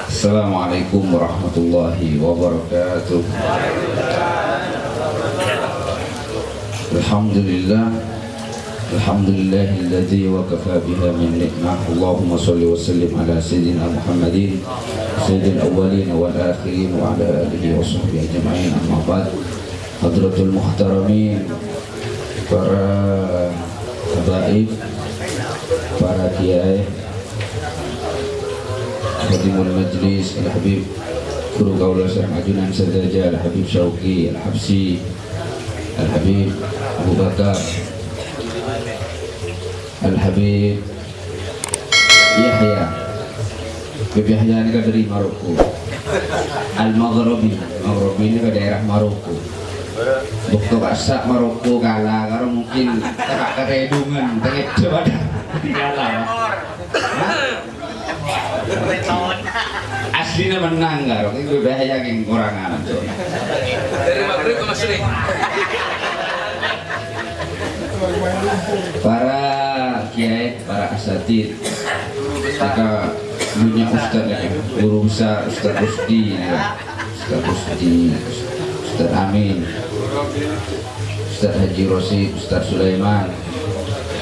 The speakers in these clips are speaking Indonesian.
Assalamualaikum warahmatullahi wabarakatuh. Alhamdulillah, alhamdulillahilladzi wa kafa biha min ni'mah. Allahumma shalli wa sallim ala sayyidina Muhammadin sayyidil awwalin wal akhirin wa ala alihi wa sahbihi ajma'in. Amma ba'd. Hadratul muhtaramin, para habaib, para kiai, Khadimul Majlis Al-Habib Guru Kaula Syekh Ajunan Sadaja Al-Habib Syauqi Al-Habsi, Al-Habib Abu Bakar, Al-Habib Yahya. Habib Yahya ini kan dari Maroko, Al-Maghribi. Maghribi ini ke daerah Maroko. Bukti kasak Maroko kalah karena mungkin tak keredungan tengah coba di kalah. Aslinya menang karo itu bahaya yang kurangan tuh. Dari Maghrib ke Masyriq. Para kiai, para asatid, mereka punya ustaz ya, guru besar Ustaz Rusdi ya. Ustaz Rusdi, Ustaz Amin, Ustaz Haji Rosid, Ustaz Sulaiman.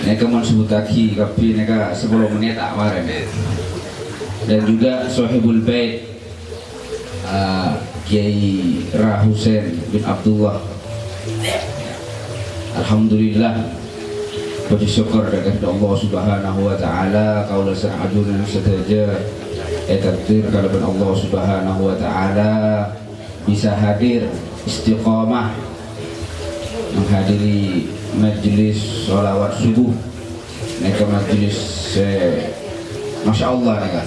Mereka mau sebut lagi, tapi mereka 10 menit tak kemarin. Dan juga Sohibul Bait Kiai Ra Husain bin Abdullah. Alhamdulillah, puji syukur kepada Allah Subhanahu wa taala, kaula sa'adun sadaja takdir kalaban Allah Subhanahu wa taala bisa hadir istiqamah menghadiri majelis sholawat subuh. Neka majelis Masya Allah neka.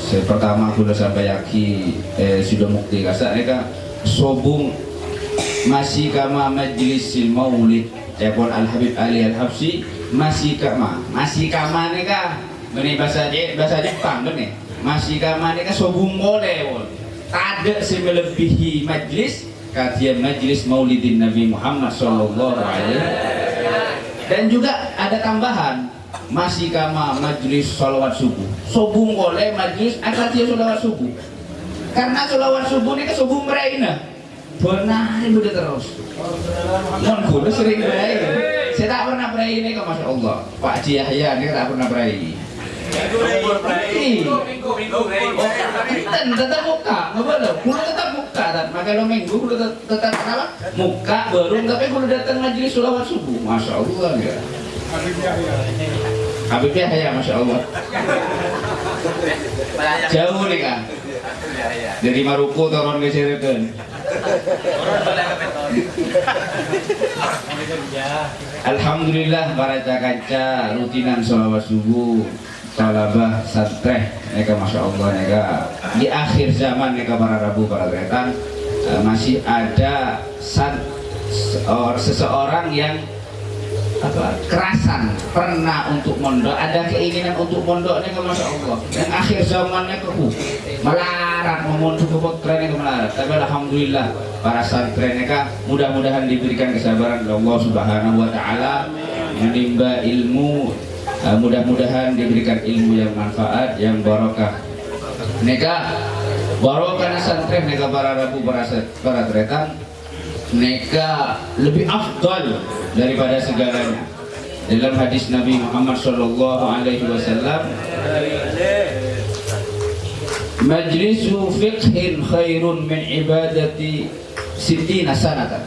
Saya pertama sudah sampai yaki sudah mukti kasa neka sobung masih kama majlisil maulid Epon Al-Habib Ali Al-Habsi masih kama neka benih bahasa Jepang benih masih kama neka sobung boleh tak ada melebihi majlis kajian majlis maulidin Nabi Muhammad sallallahu alaihi wasallam. Dan juga ada tambahan masih kama majlis sholawat subuh sobung oleh majlis akatia sholawat subuh karena sholawat subuh ini ke subuh mereka benar ini udah terus non kudu sering berai. Saya tak pernah berai ini ke Masya Allah Pak Yahya ini tak pernah berai tetap muka kudu tetap muka maka lo minggu kudu tetap apa muka baru tapi kudu datang majlis sholawat subuh. Masya Allah ya Habib Yahya, Masya Allah. Jauh nih kan dari Maroko turun ke Cirebon. Alhamdulillah para kaca rutinan sholawat subuh talabah santreh mereka Masya Allah mereka di akhir zaman mereka para Rabu para Tretan masih ada seseorang yang kerasan pernah untuk mondok, ada keinginan untuk mondoknya ke Masya Allah yang akhir zamannya melarat memondok ke potrennya melarat. Tapi Alhamdulillah para santren mereka mudah-mudahan diberikan kesabaran oleh Allah Subhanahu wa taala menimba ilmu, mudah-mudahan diberikan ilmu yang manfaat yang barokah. Mereka barokah santren mereka para rabu para tretan mereka lebih afdal daripada segalanya. Dalam hadis Nabi Muhammad sallallahu alaihi wasallam, majlisu fiqhin khairun min ibadati sittina sanatan.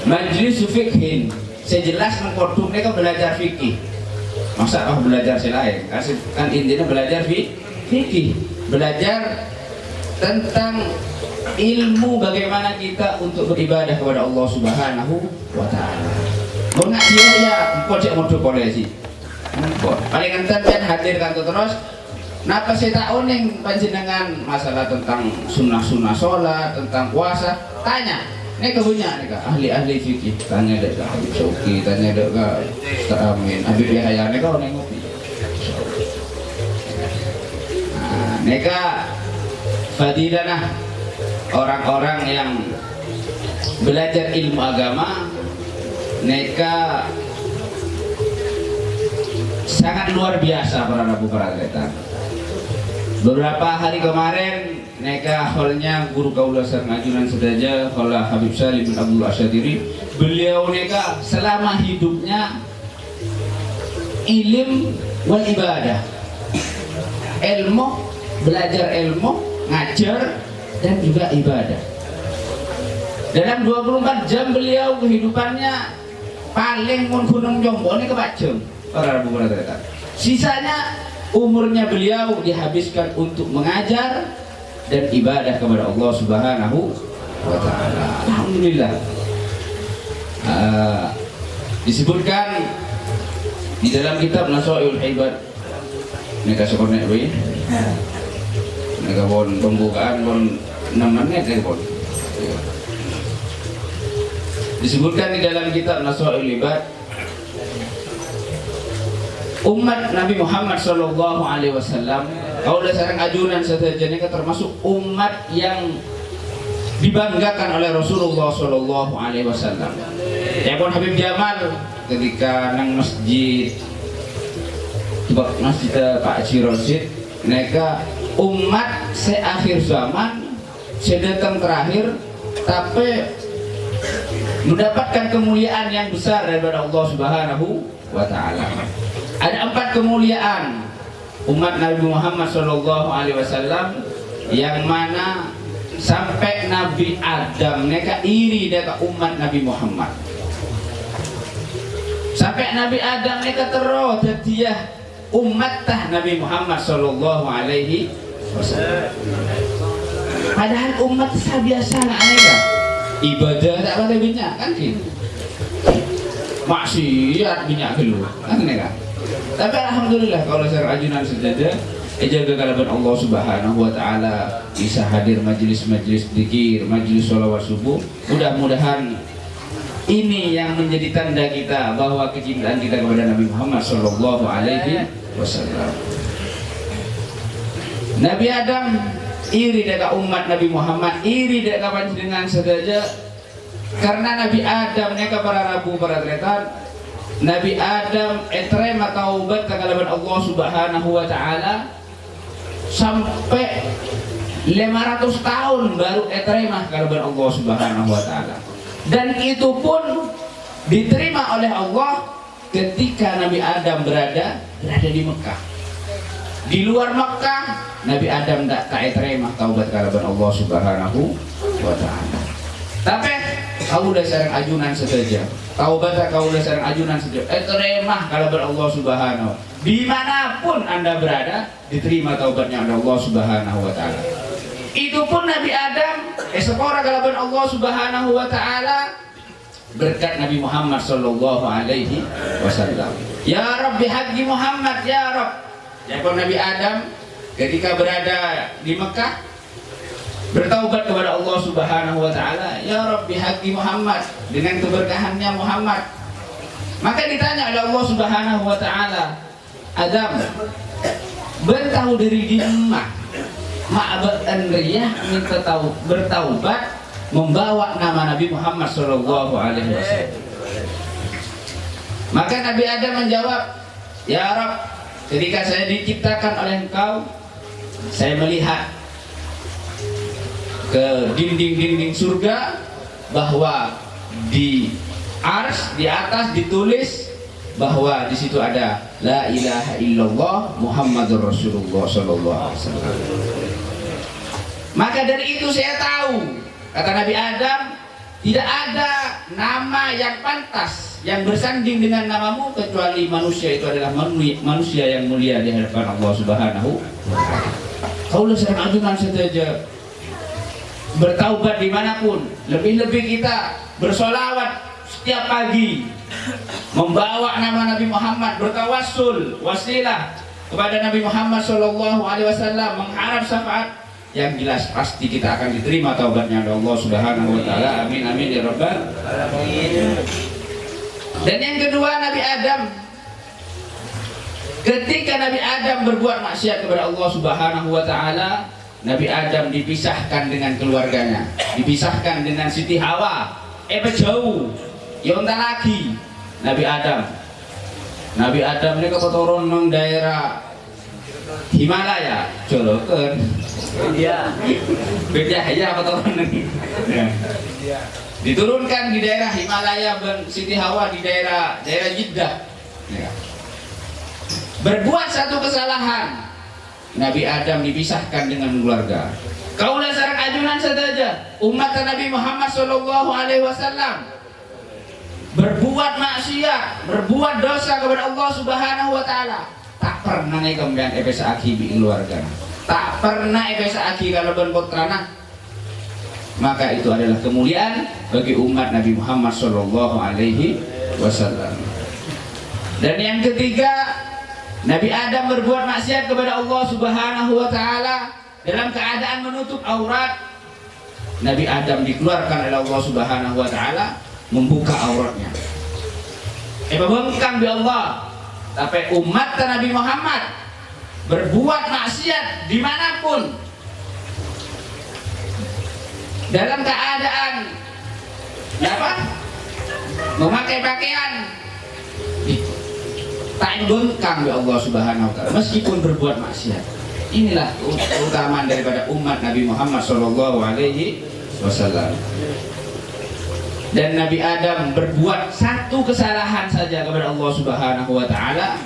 Majlisu fiqhin sejelas mengkodum mereka belajar fikih. Masa belajar selain kan intinya belajar fikih, belajar tentang ilmu bagaimana kita untuk beribadah kepada Allah Subhanahu wa taala. Mun ngaji ya engko cek modho polisi. Paling enten kan hadir kantor terus. Napa saya tak oning panjenengan masalah tentang sunnah-sunnah sholat, tentang puasa, tanya. Nek kebunya nek ahli-ahli fikih, tanya dek ke Habib Syauqi, tanya dek ke Ustaz Amin, Habib Yahya nek oning ngopi. Nah, neka fadilah orang-orang yang belajar ilmu agama neka sangat luar biasa para Rabu para Tretan. Beberapa hari kemarin neka holnya guru kaula sareng ajunan sedaja hola Habib Salim bin Abdul Asyadiri. Beliau neka selama hidupnya ilim wal ibadah, ilmu, belajar ilmu, ngajar, dan juga ibadah. Dalam 24 jam beliau kehidupannya paling mun gunung Jombo ini kebacem para Rabu Berata. Sisanya umurnya beliau dihabiskan untuk mengajar dan ibadah kepada Allah Subhanahu wa Ta'ala. Alhamdulillah. Disebutkan di dalam kitab Nasaihul Ibad, mereka sekonek we, mereka bon pembukaan bon 6 menit ya bon. Disebutkan di dalam kitab Nasaihul Ibad, umat Nabi Muhammad Sallallahu Alaihi Wasallam, kalau dasarkan ajunan setajanya termasuk umat yang dibanggakan oleh Rasulullah Sallallahu Alaihi Wasallam. Ya pun Habib Jamal ketika nang masjid Pak Cirosid, mereka umat seakhir zaman, sedatang terakhir, tapi mendapatkan kemuliaan yang besar daripada Allah Subhanahu wa Ta'ala. Ada 4 kemuliaan umat Nabi Muhammad Sallallahu Alaihi Wasallam yang mana sampai Nabi Adam mereka iri dengan umat Nabi Muhammad. Sampai Nabi Adam mereka terus dia umat tah Nabi Muhammad Sallallahu Alaihi Wasallam. Padahal umat biasa aneh ibadah tak ada minyak kan gitu, maksiat minyak dulu kan nega. Tapi alhamdulillah kalau saya ajunan sejadah jaga kalaban Allah Subhanahu wa Ta'ala bisa hadir majelis-majelis dzikir, majelis sholawat subuh. Mudah-mudahan ini yang menjadi tanda kita bahwa kecintaan kita kepada Nabi Muhammad Sallallahu Alaihi Wasallam. Nabi Adam iri dengan umat Nabi Muhammad, iri dengan panjenengan saja, karena Nabi Adam mereka para rabu para tretan. Nabi Adam etrema taubat kagalaban Allah Subhanahu wa Ta'ala sampai 500 tahun baru etrema kagalaban Allah Subhanahu wa Ta'ala, dan itu pun diterima oleh Allah ketika Nabi Adam berada di Mekah. Di luar Mekah Nabi Adam tak terima taubat kalaban Allah Subhanahu wa Ta'ala. Tapi kau udah sareng ajunan saja, taubat kau udah sareng ajunan saja, terima kalaban Allah Subhanahu. Dimanapun anda berada diterima taubatnya oleh Allah Subhanahu wa Ta'ala. Itu pun Nabi Adam sepora kalaban Allah Subhanahu wa Ta'ala berkat Nabi Muhammad Sallallahu Alaihi Wasallam. Ya Rabbi haji Muhammad ya Rabb. Ya Nabi Adam ketika berada di Mekah bertaubat kepada Allah Subhanahu wa Ta'ala, ya Rabbi haqqi Muhammad, dengan keberkahannya Muhammad. Maka ditanya oleh Allah Subhanahu wa Ta'ala, Adam bertahu dari di emak ma'abad anriyah minta tahu bertaubat membawa nama Nabi Muhammad Sallallahu Alaihi Wasallam. Maka Nabi Adam menjawab, ya Rabb, ketika saya diciptakan oleh Engkau, saya melihat ke dinding-dinding surga bahwa di ars di atas ditulis bahwa di situ ada la ilaha illallah Muhammadur Rasulullah Sallallahu Alaihi Wasallam. Maka dari itu saya tahu, kata Nabi Adam, tidak ada nama yang pantas yang bersanding dengan namamu kecuali manusia itu adalah manusia yang mulia di hadapan Allah Subhanahu wa Ta'ala. Kaulah sering ajunan saja bertaubat dimanapun, lebih-lebih kita bersolawat setiap pagi, membawa nama Nabi Muhammad, bertawassul wasilah kepada Nabi Muhammad Sallallahu Alaihi Wasallam, mengharap syafaat. Yang jelas pasti kita akan diterima taubatnya oleh Allah Subhanahu wa Ta'ala. Amin amin ya rabbal alamin. Dan yang kedua, Nabi Adam, ketika Nabi Adam berbuat maksiat kepada Allah Subhanahu wa Ta'ala, Nabi Adam dipisahkan dengan keluarganya, dipisahkan dengan Siti Hawa. Jauh, yonta lagi Nabi Adam. Nabi Adam ini kebetulan daerah Himalaya, jolokan. Iya. Beda ya apa tahun ini? Diturunkan di daerah Himalaya Siti Hawa di daerah Jeddah. Ya. Berbuat satu kesalahan, Nabi Adam dipisahkan dengan keluarga. Kaulah sareng ajunan saja umat Nabi Muhammad Shallallahu Alaihi Wasallam berbuat maksiat, berbuat dosa kepada Allah Subhanahu Wa Taala. Tak pernah nih kemudian epesa aki di keluarga. Tak pernah epesa aki kalau berputrana. Maka itu adalah kemuliaan bagi umat Nabi Muhammad Shallallahu Alaihi Wasallam. Dan yang ketiga, Nabi Adam berbuat maksiat kepada Allah Subhanahu Wa Taala dalam keadaan menutup aurat. Nabi Adam dikeluarkan oleh Allah Subhanahu Wa Taala membuka auratnya. Bengkang bi Allah. Tapi umat Nabi Muhammad berbuat maksiat dimanapun dalam keadaan apa? Memakai pakaian tak bengkang oleh Allah Subhanahu Wa Taala meskipun berbuat maksiat. Inilah keutamaan daripada umat Nabi Muhammad Shallallahu Alaihi Wasallam. Dan Nabi Adam berbuat satu kesalahan saja kepada Allah Subhanahu Wa Taala.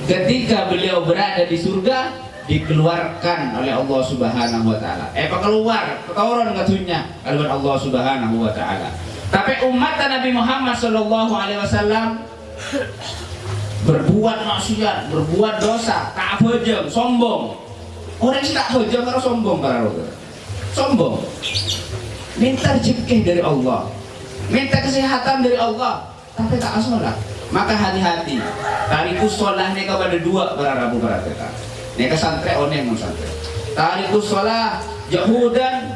Ketika beliau berada di surga, dikeluarkan oleh Allah Subhanahu Wa Taala. Keluar, ketoron katunya oleh Allah Subhanahu Wa Taala. Tapi umat Nabi Muhammad Shallallahu Alaihi Wasallam berbuat maksiat, berbuat dosa, tak bejeng, sombong. Orang yang tak bejeng kalau sombong para roga. Sombong. Minta rezeki dari Allah, minta kesehatan dari Allah, tapi tak sholat. Maka hati-hati. Tarikus sholat neka pada dua para rabu para teka. Neka santre oneng mau santre. Tarikus sholat Yahudan,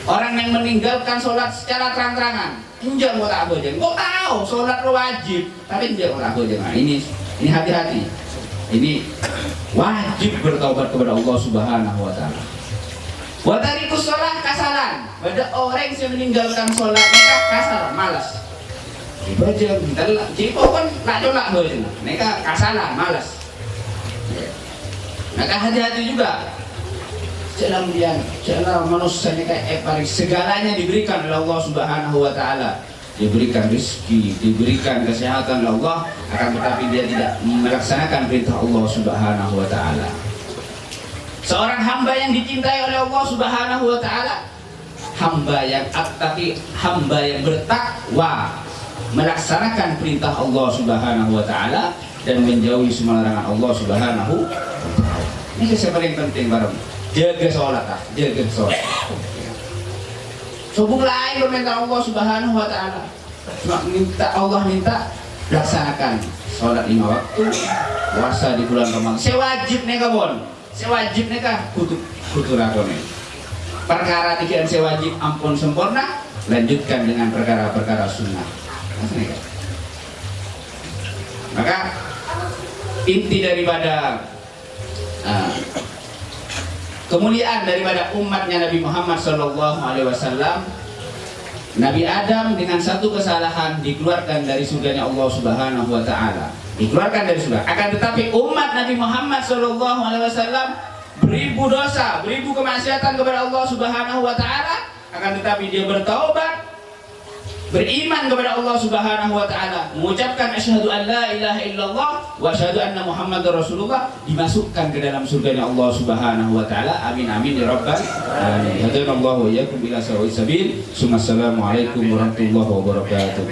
orang yang meninggalkan sholat secara terang-terangan. Injak mau tak bojeng. Kok tahu sholat wajib, tapi injak mau tak bojeng. Nah, ini hati-hati. Ini wajib bertaubat kepada Allah Subhanahu Wa Taala. Watarikus sholat kasalan. Pada orang yang meninggalkan sholat mereka kasar, malas. Bojeng, jadi pokoknya tak colak bojeng. Mereka kasalan, malas. Maka hati-hati juga. Jangan manusia kayak segalanya diberikan oleh Allah Subhanahu Wa Taala. Diberikan rezeki, diberikan kesehatan oleh Allah, akan tetapi dia tidak melaksanakan perintah Allah Subhanahu Wa Taala. Seorang hamba yang dicintai oleh Allah Subhanahu Wa Taala, hamba yang attaqi, hamba yang bertakwa, melaksanakan perintah Allah Subhanahu Wa Taala dan menjauhi semua larangan Allah Subhanahu Wa Taala. Ini yang paling penting bareng. Jaga sholat, jaga sholat. Sobung lain meminta Allah Subhanahu Wa Taala. Cuma minta Allah minta laksanakan sholat 5 waktu, puasa di bulan Ramadan. Sewajib neka bon, sewajib neka kudu lakone. Perkara tigaan sewajib ampun sempurna, lanjutkan dengan perkara-perkara sunnah. Maka inti daripada kemuliaan daripada umatnya Nabi Muhammad Shallallahu Alaihi Wasallam, Nabi Adam dengan satu kesalahan dikeluarkan dari surganya Allah Subhanahu Wa Taala, dikeluarkan dari surga. Akan tetapi umat Nabi Muhammad Shallallahu Alaihi Wasallam beribu dosa, beribu kemaksiatan kepada Allah Subhanahu Wa Taala. Akan tetapi dia bertaubat, beriman kepada Allah Subhanahu Wa Taala, mengucapkan asyhadu an la ilaha illallah wa asyhadu anna Muhammadar Rasulullah, dimasukkan ke dalam surganya Allah Subhanahu Wa Taala. Amin amin ya rabbal alamin. Hadanallahu wa iyyakum ila sawa'is sabil. Assalamualaikum warahmatullahi wabarakatuh.